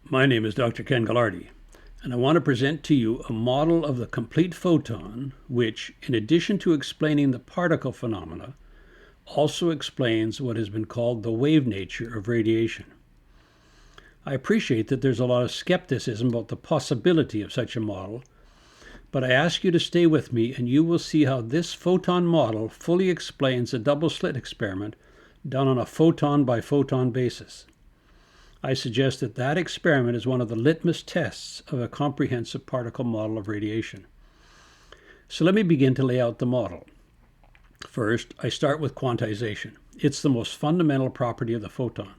My name is Dr. Ken Gallardi, and I want to present to you a model of the complete photon which, in addition to explaining the particle phenomena, also explains what has been called the wave nature of radiation. I appreciate that there's a lot of skepticism about the possibility of such a model, but I ask you to stay with me and you will see how this photon model fully explains a double slit experiment done on a photon by photon basis. I suggest that that experiment is one of the litmus tests of a comprehensive particle model of radiation. So let me begin to lay out the model. First, I start with quantization. It's the most fundamental property of the photon.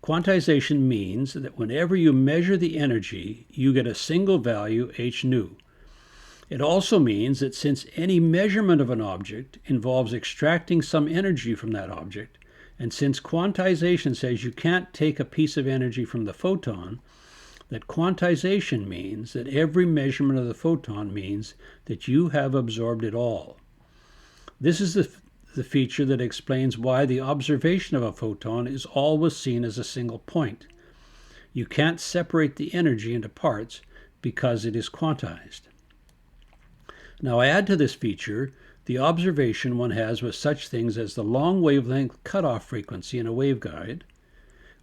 Quantization means that whenever you measure the energy, you get a single value h nu. It also means that since any measurement of an object involves extracting some energy from that object, and since quantization says you can't take a piece of energy from the photon, that quantization means that every measurement of the photon means that you have absorbed it all. This is the feature that explains why the observation of a photon is always seen as a single point. You can't separate the energy into parts because it is quantized. Now I add to this feature the observation one has with such things as the long wavelength cutoff frequency in a waveguide,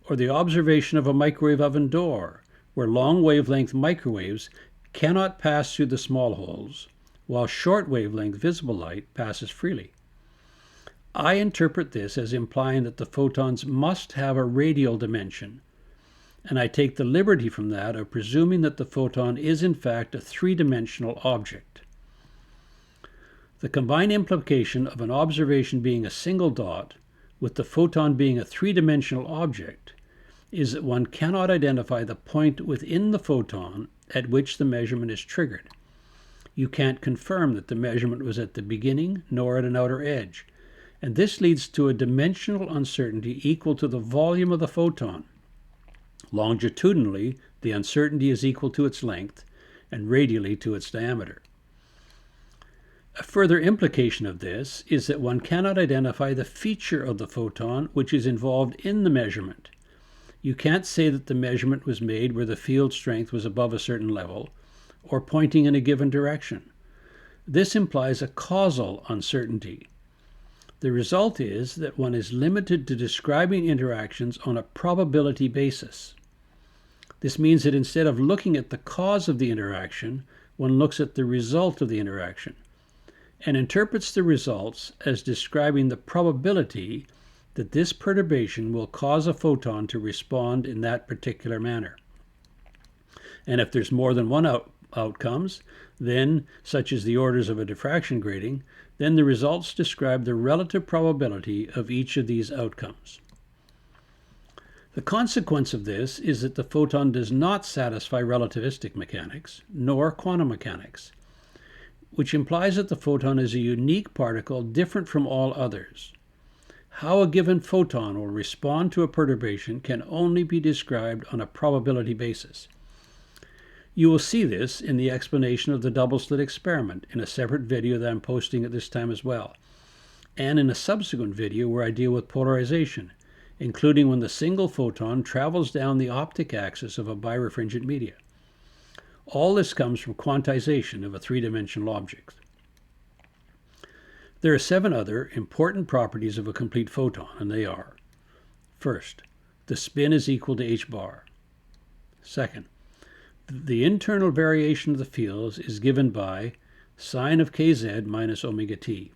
or the observation of a microwave oven door, where long wavelength microwaves cannot pass through the small holes, while short wavelength visible light passes freely. I interpret this as implying that the photons must have a radial dimension, and I take the liberty from that of presuming that the photon is in fact a three-dimensional object. The combined implication of an observation being a single dot with the photon being a three-dimensional object is that one cannot identify the point within the photon at which the measurement is triggered. You can't confirm that the measurement was at the beginning nor at an outer edge, and this leads to a dimensional uncertainty equal to the volume of the photon. Longitudinally, the uncertainty is equal to its length, and radially to its diameter. A further implication of this is that one cannot identify the feature of the photon which is involved in the measurement. You can't say that the measurement was made where the field strength was above a certain level, or pointing in a given direction. This implies a causal uncertainty. The result is that one is limited to describing interactions on a probability basis. This means that instead of looking at the cause of the interaction, one looks at the result of the interaction, and interprets the results as describing the probability that this perturbation will cause a photon to respond in that particular manner. And if there's more than one outcomes, then, such as the orders of a diffraction grating, then the results describe the relative probability of each of these outcomes. The consequence of this is that the photon does not satisfy relativistic mechanics, nor quantum mechanics, which implies that the photon is a unique particle different from all others. How a given photon will respond to a perturbation can only be described on a probability basis. You will see this in the explanation of the double slit experiment in a separate video that I'm posting at this time as well, and in a subsequent video where I deal with polarization, including when the single photon travels down the optic axis of a birefringent media. All this comes from quantization of a three-dimensional object. There are 7 other important properties of a complete photon, and they are: first, the spin is equal to h bar. Second, the internal variation of the fields is given by sine of kz minus omega t,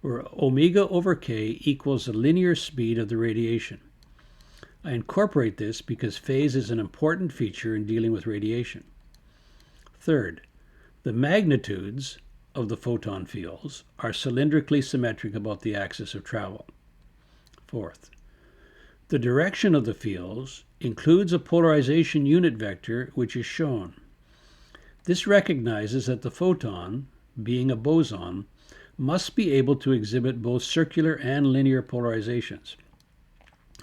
where omega over k equals the linear speed of the radiation. I incorporate this because phase is an important feature in dealing with radiation. Third, the magnitudes of the photon fields are cylindrically symmetric about the axis of travel. Fourth, the direction of the fields includes a polarization unit vector which is shown. This recognizes that the photon, being a boson, must be able to exhibit both circular and linear polarizations.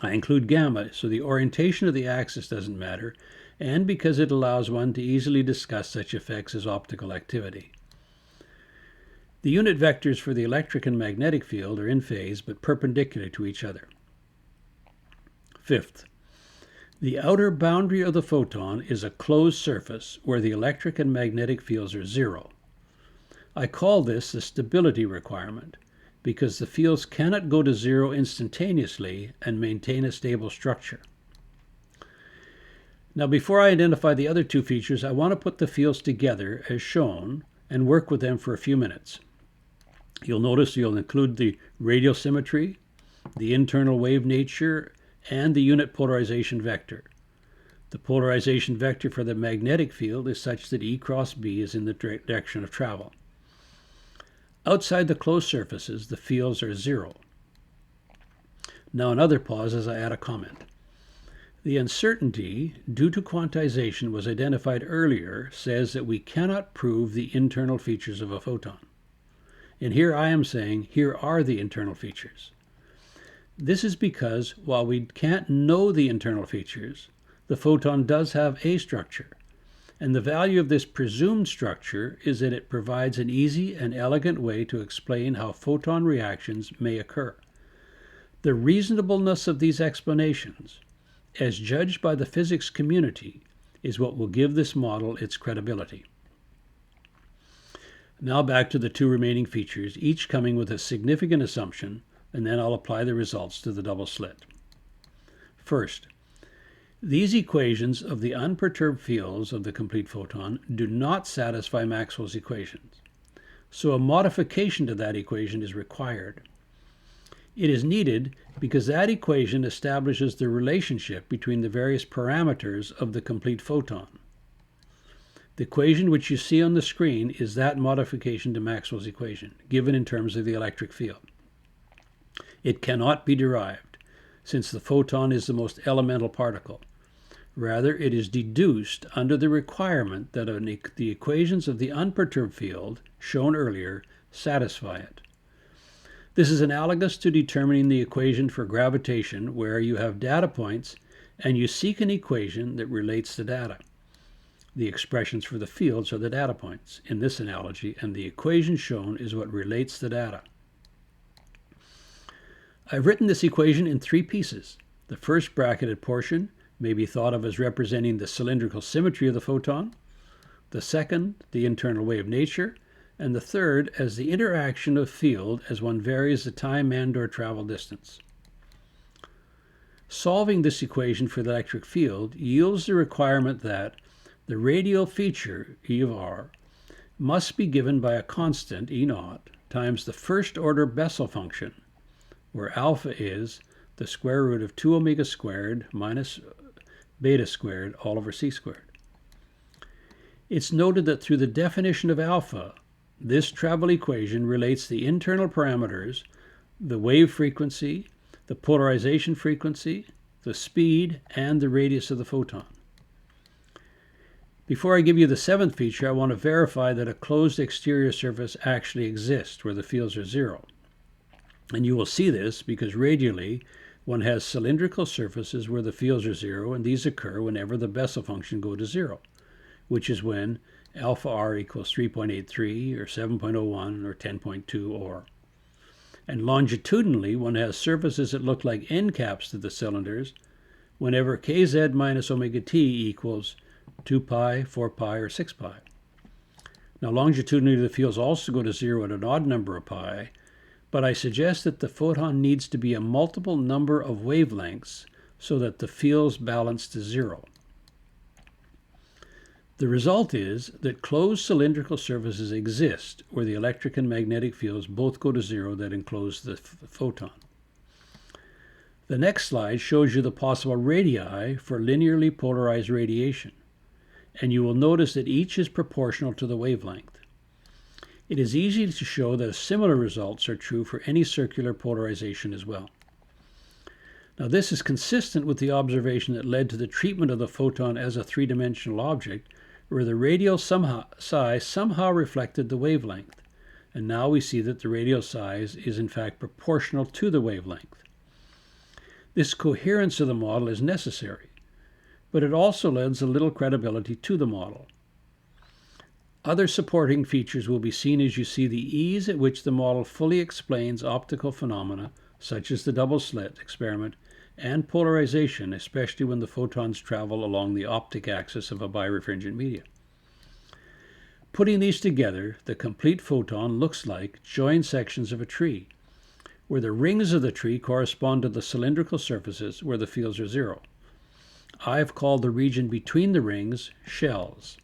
I include gamma so the orientation of the axis doesn't matter, and because it allows one to easily discuss such effects as optical activity. The unit vectors for the electric and magnetic field are in phase but perpendicular to each other. Fifth, The outer boundary of the photon is a closed surface where the electric and magnetic fields are zero. I call this the stability requirement because the fields cannot go to zero instantaneously and maintain a stable structure. Now, before I identify the other two features, I want to put the fields together as shown and work with them for a few minutes. You'll notice you'll include the radial symmetry, the internal wave nature, and the unit polarization vector. The polarization vector for the magnetic field is such that E cross B is in the direction of travel. Outside the closed surfaces, the fields are zero. Now another pause as I add a comment. The uncertainty due to quantization was identified earlier says that we cannot prove the internal features of a photon. And here I am saying, here are the internal features. This is because while we can't know the internal features, the photon does have a structure. And the value of this presumed structure is that it provides an easy and elegant way to explain how photon reactions may occur. The reasonableness of these explanations, as judged by the physics community, is what will give this model its credibility. Now back to the two remaining features, each coming with a significant assumption, and then I'll apply the results to the double slit. First, these equations of the unperturbed fields of the complete photon do not satisfy Maxwell's equations, so a modification to that equation is required. It is needed because that equation establishes the relationship between the various parameters of the complete photon. The equation which you see on the screen is that modification to Maxwell's equation, given in terms of the electric field. It cannot be derived, since the photon is the most elemental particle. Rather, it is deduced under the requirement that the equations of the unperturbed field, shown earlier, satisfy it. This is analogous to determining the equation for gravitation, where you have data points and you seek an equation that relates the data. The expressions for the fields are the data points in this analogy, and the equation shown is what relates the data. I've written this equation in three pieces. The first bracketed portion may be thought of as representing the cylindrical symmetry of the photon, the second, the internal wave nature, and the third as the interaction of field as one varies the time and/or travel distance. Solving this equation for the electric field yields the requirement that the radial feature, E of r, must be given by a constant, E naught, times the first order Bessel function, where alpha is the square root of 2 omega squared minus beta squared all over c squared. It's noted that through the definition of alpha, this travel equation relates the internal parameters, the wave frequency, the polarization frequency, the speed, and the radius of the photon. Before I give you the seventh feature, I want to verify that a closed exterior surface actually exists where the fields are zero. And you will see this because radially, one has cylindrical surfaces where the fields are zero, and these occur whenever the Bessel function goes to zero, which is when alpha r equals 3.83 or 7.01 or 10.2 or. And longitudinally, one has surfaces that look like end caps to the cylinders whenever kz minus omega t equals 2 pi, 4 pi, or 6 pi. Now longitudinally, the fields also go to zero at an odd number of pi, but I suggest that the photon needs to be a multiple number of wavelengths so that the fields balance to zero. The result is that closed cylindrical surfaces exist where the electric and magnetic fields both go to zero that enclose the photon. The next slide shows you the possible radii for linearly polarized radiation, and you will notice that each is proportional to the wavelength. It is easy to show that similar results are true for any circular polarization as well. Now this is consistent with the observation that led to the treatment of the photon as a three-dimensional object, where the radial size somehow reflected the wavelength, and now we see that the radial size is in fact proportional to the wavelength. This coherence of the model is necessary, but it also lends a little credibility to the model. Other supporting features will be seen as you see the ease at which the model fully explains optical phenomena, such as the double slit experiment, and polarization, especially when the photons travel along the optic axis of a birefringent media. Putting these together, the complete photon looks like joined sections of a tree, where the rings of the tree correspond to the cylindrical surfaces where the fields are zero. I have called the region between the rings shells.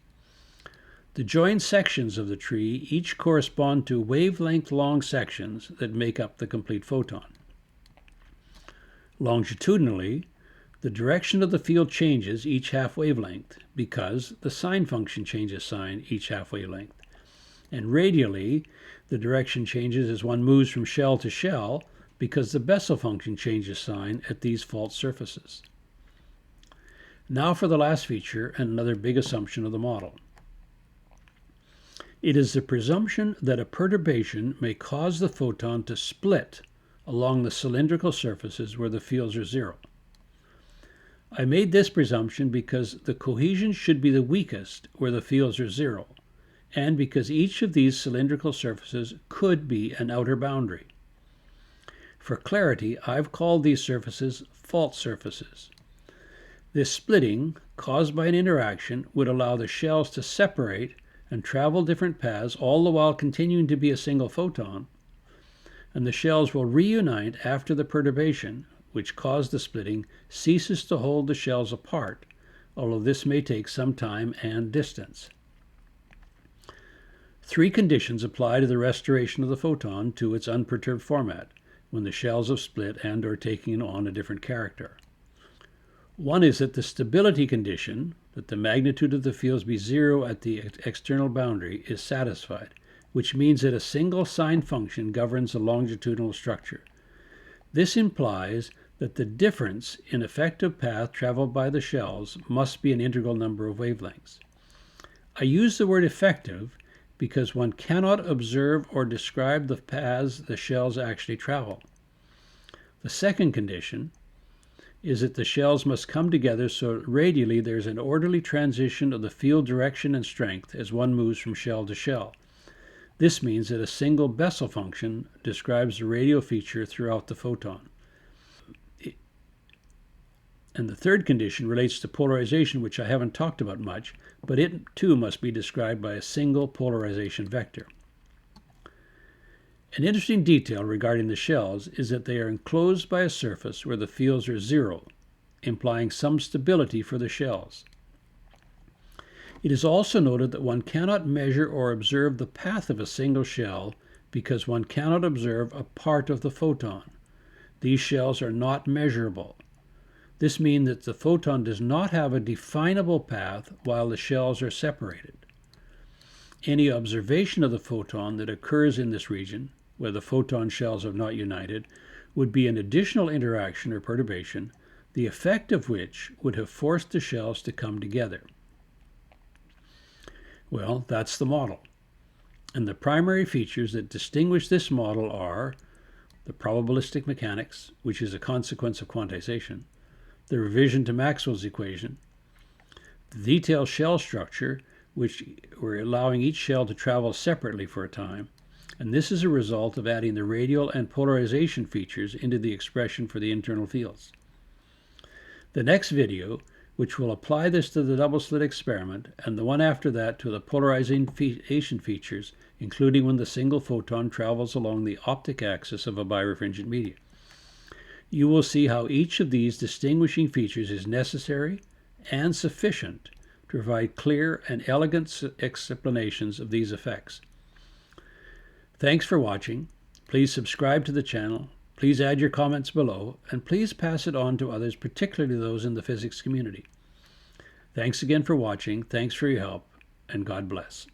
The joined sections of the tree each correspond to wavelength-long sections that make up the complete photon. Longitudinally, the direction of the field changes each half wavelength because the sine function changes sign each half wavelength. And radially, the direction changes as one moves from shell to shell because the Bessel function changes sign at these fault surfaces. Now for the last feature and another big assumption of the model. It is the presumption that a perturbation may cause the photon to split along the cylindrical surfaces where the fields are zero. I made this presumption because the cohesion should be the weakest where the fields are zero, and because each of these cylindrical surfaces could be an outer boundary. For clarity, I've called these surfaces fault surfaces. This splitting, caused by an interaction, would allow the shells to separate and travel different paths, all the while continuing to be a single photon, and the shells will reunite after the perturbation, which caused the splitting, ceases to hold the shells apart, although this may take some time and distance. Three conditions apply to the restoration of the photon to its unperturbed format, when the shells have split and are taking on a different character. One is that the stability condition, that the magnitude of the fields be zero at the external boundary, is satisfied, which means that a single sine function governs the longitudinal structure. This implies that the difference in effective path traveled by the shells must be an integral number of wavelengths. I use the word effective because one cannot observe or describe the paths the shells actually travel. The second condition is that the shells must come together so radially there's an orderly transition of the field direction and strength as one moves from shell to shell. This means that a single Bessel function describes the radial feature throughout the photon. And the third condition relates to polarization, which I haven't talked about much, but it too must be described by a single polarization vector. An interesting detail regarding the shells is that they are enclosed by a surface where the fields are zero, implying some stability for the shells. It is also noted that one cannot measure or observe the path of a single shell because one cannot observe a part of the photon. These shells are not measurable. This means that the photon does not have a definable path while the shells are separated. Any observation of the photon that occurs in this region, where the photon shells have not united, would be an additional interaction or perturbation, the effect of which would have forced the shells to come together. Well, that's the model. And the primary features that distinguish this model are the probabilistic mechanics, which is a consequence of quantization, the revision to Maxwell's equation, the detailed shell structure, which we're allowing each shell to travel separately for a time, and this is a result of adding the radial and polarization features into the expression for the internal fields. The next video, which will apply this to the double slit experiment, and the one after that to the polarization features, including when the single photon travels along the optic axis of a birefringent media. You will see how each of these distinguishing features is necessary and sufficient to provide clear and elegant explanations of these effects. Thanks for watching. Please subscribe to the channel. Please add your comments below, and please pass it on to others, particularly those in the physics community. Thanks again for watching. Thanks for your help, and God bless.